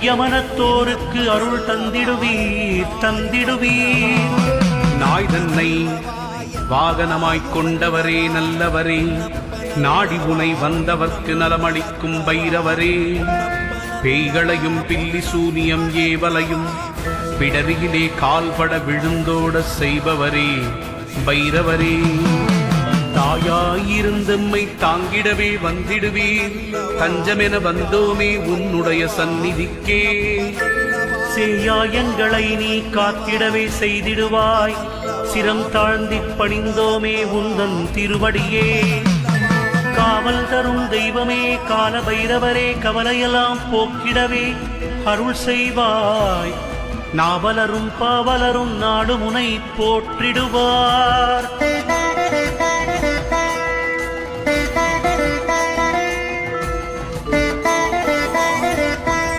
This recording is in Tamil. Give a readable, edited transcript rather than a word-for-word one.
யமனத்தோருக்கு அருள் தந்திடுவீர். நாய் தன்னை வாகனமாய்க் கொண்டவரே நல்லவரே, நாடி உனை வந்தவர்க்கு நலமளிக்கும் பைரவரே, பேய்களையும் பில்லி சூனியம் ஏவலையும் பிடரியிலே கால்பட விழுந்தோட செய்பவரே பைரவரே, தாயாயிருந்தம்மை தாங்கிடவே வந்திடுவீர். தஞ்சமென வந்தோமே உன்னுடைய சந்நிதிக்கே. சேயாயங்களை நீ காத்திடவே செய்திடுவாய். சிரம் தாழ்ந்திப் பணிந்தோமே உந்தன் திருவடியே. காவல் தரும் தெய்வமே கால பைரவரே, கவலையெல்லாம் போக்கிடவே அருள் செய்வாய். நாவலரும் பாவலரும் நாடு முனை போற்றிடுவார்.